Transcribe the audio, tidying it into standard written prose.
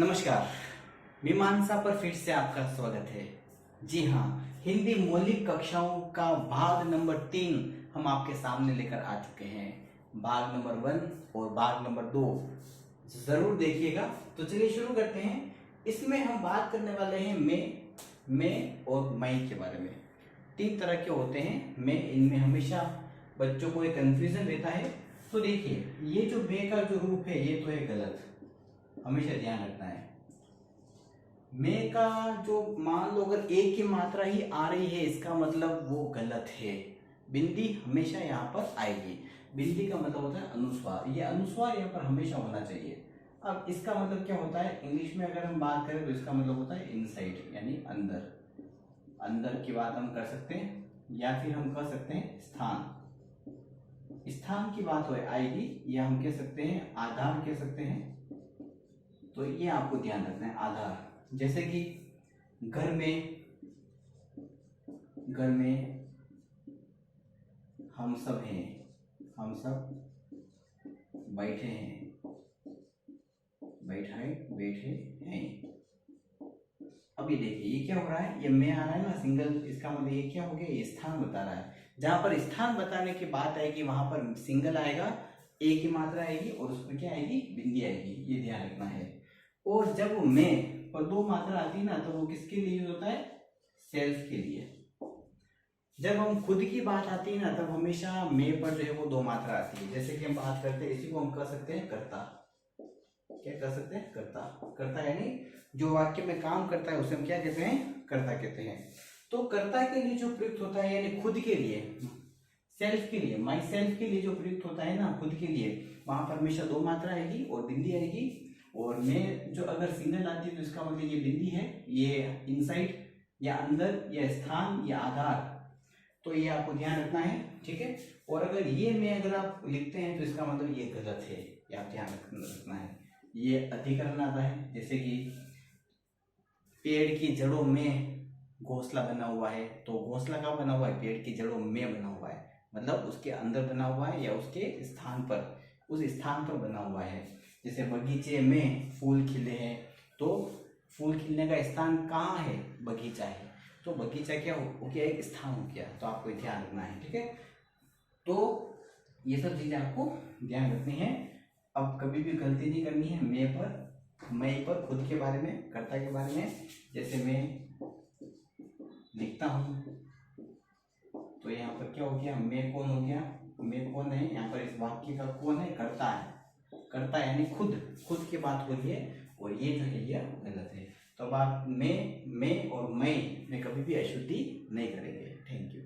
नमस्कार। मीमांसा पर फिर से आपका स्वागत है। जी हाँ, हिंदी मौलिक कक्षाओं का भाग नंबर 3 हम आपके सामने लेकर आ चुके हैं। भाग नंबर 1 और भाग नंबर 2 जरूर देखिएगा। तो चलिए शुरू करते हैं। इसमें हम बात करने वाले हैं मैं और मई के बारे में। 3 तरह के होते हैं मैं, इनमें हमेशा बच्चों को एक कंफ्यूजन रहता है। तो देखिए, ये जो मैं का जो रूप है ये तो है गलत, हमेशा ध्यान रखना है। मैं का जो मान लो अगर एक की मात्रा ही आ रही है इसका मतलब वो गलत है। बिंदी हमेशा यहाँ पर आएगी। बिंदी का मतलब होता है अनुस्वार, ये अनुस्वार यहाँ पर हमेशा होना चाहिए। अब इसका मतलब क्या होता है, इंग्लिश में अगर हम बात करें तो इसका मतलब होता है इनसाइड, यानी अंदर। अंदर की बात हम कर सकते हैं, या फिर हम कह सकते हैं स्थान। स्थान की बात हो आएगी, या हम कह सकते हैं आधार कह सकते हैं। तो ये आपको ध्यान रखना है, आधार। जैसे कि घर में हम सब हैं, हम सब बैठे हैं। अब ये देखिए, ये क्या हो रहा है, ये मैं आ रहा है ना सिंगल, इसका मतलब ये क्या हो गया, ये स्थान बता रहा है। जहां पर स्थान बताने की बात आएगी वहां पर सिंगल आएगा, एक की मात्रा आएगी और उसमें क्या आएगी, बिंदी आएगी। ये ध्यान रखना है। और जब मैं पर 2 मात्रा आती है ना तो वो किसके लिए यूज होता है, सेल्फ के लिए। जब हम खुद की बात आती है ना तब हमेशा मैं पर जो है वो 2 मात्रा आती है। जैसे कि हम बात करते हैं, इसी को हम कह सकते हैं कर्ता। क्या कह सकते हैं, कर्ता। कर्ता यानी जो वाक्य में काम करता है उसे हम क्या कहते हैं, कर्ता कहते हैं। तो कर्ता के लिए जो प्रयुक्त होता है, यानी खुद के लिए, सेल्फ के लिए, माई सेल्फ के लिए जो प्रयुक्त होता है ना खुद के लिए, वहां पर हमेशा 2 मात्रा आएगी और बिंदी आएगी। और मैं जो अगर सिंगल आती है तो इसका मतलब ये बिंदी है, ये इनसाइड या अंदर या स्थान या आधार। तो ये आपको ध्यान रखना है, ठीक है। और अगर ये मैं अगर आप लिखते हैं तो इसका मतलब ये गलत है, ये आप ध्यान रखना है। ये अधिकरण आता है, जैसे कि पेड़ की जड़ों में घोंसला बना हुआ है, तो घोंसला कहाँ बना हुआ है, पेड़ की जड़ों में बना हुआ है, मतलब उसके अंदर बना हुआ है या उसके स्थान पर, उस स्थान पर बना हुआ है। जैसे बगीचे में फूल खिले हैं, तो फूल खिलने का स्थान कहाँ है, बगीचा है। तो बगीचा क्या हो गया, एक स्थान हो गया। तो आपको ध्यान रखना है, ठीक है। तो ये सब चीजें आपको ध्यान रखनी है। अब कभी भी गलती नहीं करनी है मैं पर खुद के बारे में, कर्ता के बारे में। जैसे मैं लिखता हूं तो यहाँ पर क्या हो गया, मैं कौन हो गया, मैं कौन है, यहाँ पर इस वाक्य का कौन है, कर्ता है। कर्ता यानी खुद की बात हो रही है, और ये जो है ये गलत है। तो अब आप मैं और मैं में कभी भी अशुद्धि नहीं करेंगे। Thank you.